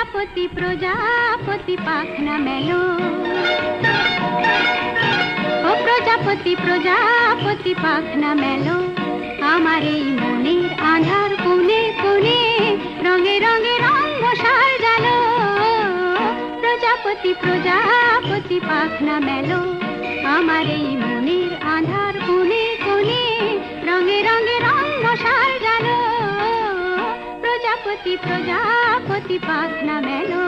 প্রজাপতি প্রজাপতি পাখনা মেলো, ও প্রজাপতি প্রজাপতি পাখনা মেলো, আমার এই মনের আধার কোণে কোণে রঙে রঙে রঙ সাজালো। প্রজাপতি প্রজাপতি পাখনা মেলো, আমার এই মনের আধার কোণে কোণে রঙে রঙে রঙ সাজালো। প্রজাপতি প্রজাপতি পাখনা মেলো।